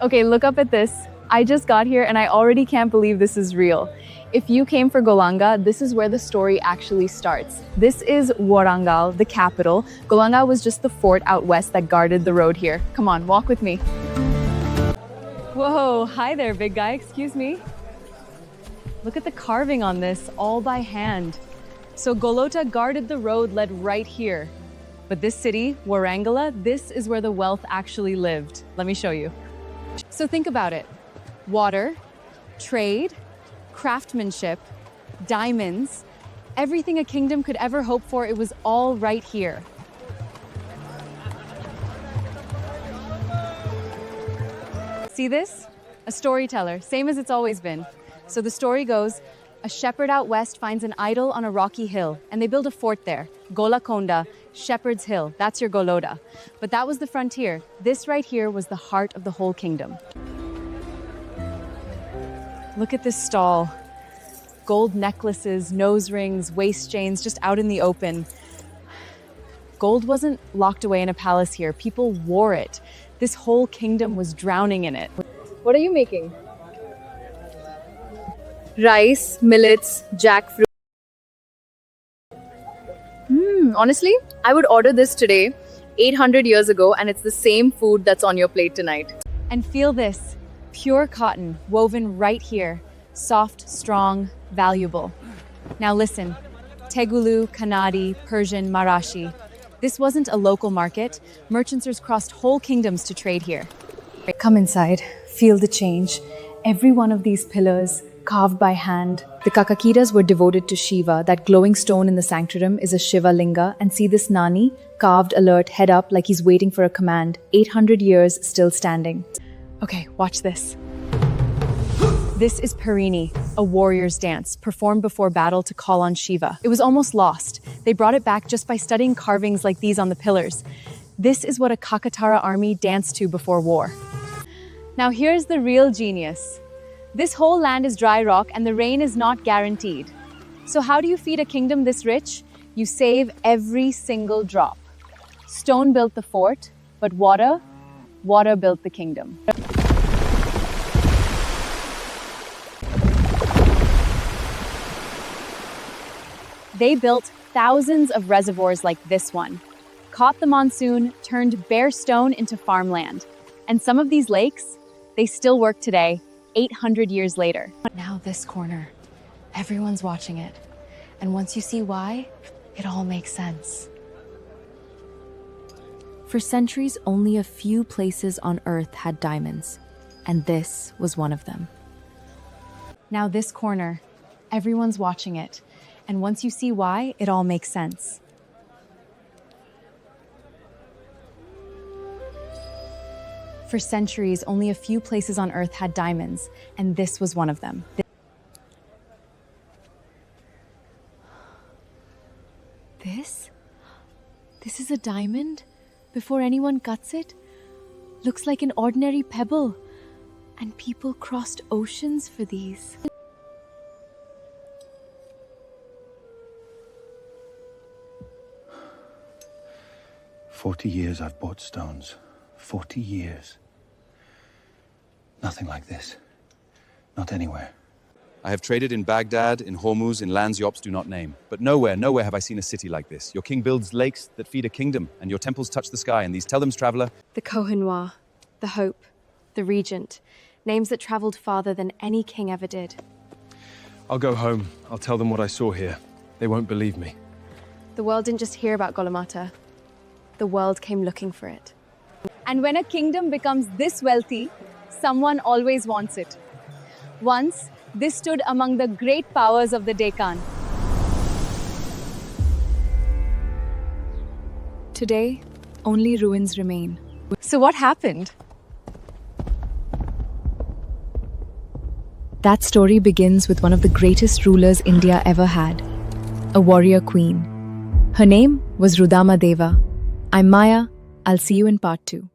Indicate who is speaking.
Speaker 1: Okay, look up at this. I just got here and I already can't believe this is real. If you came for Golanga, this is where the story actually starts. This is Warangal, the capital. Golanga was just the fort out west that guarded the road here. Come on, walk with me. Whoa, hi there, big guy, excuse me. Look at the carving on this, all by hand. So Golota guarded the road led right here. But this city, Warangala, this is where the wealth actually lived. Let me show you. So think about it. Water, trade, craftsmanship, diamonds, everything a kingdom could ever hope for, it was all right here. See this? A storyteller, same as it's always been. So the story goes, a shepherd out west finds an idol on a rocky hill, and they build a fort there. Golakonda, Shepherd's Hill, that's your Goloda. But that was the frontier. This right here was the heart of the whole kingdom. Look at this stall. Gold necklaces, nose rings, waist chains, just out in the open. Gold wasn't locked away in a palace here. People wore it. This whole kingdom was drowning in it. What are you making? Rice, millets, jackfruit. Honestly, I would order this today, 800 years ago, and it's the same food that's on your plate tonight. And feel this, pure cotton woven right here, soft, strong, valuable. Now listen, Tegulu, Kannadi, Persian, Marathi. This wasn't a local market. Merchants crossed whole kingdoms to trade here. Come inside, feel the change. Every one of these pillars, carved by hand. The Kakatiyas were devoted to Shiva. That glowing stone in the sanctuary is a Shiva linga. And see this Nani, carved alert, head up like he's waiting for a command. 800 years still standing. Okay, watch this. This is Parini, a warrior's dance, performed before battle to call on Shiva. It was almost lost. They brought it back just by studying carvings like these on the pillars. This is what a Kakatiya army danced to before war. Now here's the real genius. This whole land is dry rock and the rain is not guaranteed. So how do you feed a kingdom this rich? You save every single drop. Stone built the fort, but water built the kingdom. They built thousands of reservoirs like this one, caught the monsoon, turned bare stone into farmland. And some of these lakes, they still work today, 800 years later. Now this corner, everyone's watching it. And once you see why, it all makes sense. For centuries, only a few places on Earth had diamonds, and this was one of them. Now this corner, everyone's watching it. And once you see why, it all makes sense. For centuries, only a few places on Earth had diamonds, and this was one of them. This? This is a diamond? Before anyone cuts it? Looks like an ordinary pebble. And people crossed oceans for these.
Speaker 2: 40 years I've bought stones. 40 years. Nothing like this. Not anywhere.
Speaker 3: I have traded in Baghdad, in Hormuz, in lands Yops do not name. But nowhere have I seen a city like this. Your king builds lakes that feed a kingdom, and your temples touch the sky, and these tell them, traveler.
Speaker 4: The Kohinoor, the Hope, the Regent. Names that traveled farther than any king ever did.
Speaker 5: I'll go home. I'll tell them what I saw here. They won't believe me.
Speaker 4: The world didn't just hear about Golomata. The world came looking for it.
Speaker 1: And when a kingdom becomes this wealthy, someone always wants it. Once, this stood among the great powers of the Deccan. Today, only ruins remain. So what happened? That story begins with one of the greatest rulers India ever had, a warrior queen. Her name was Rudama Deva. I'm Maya. I'll see you in part 2.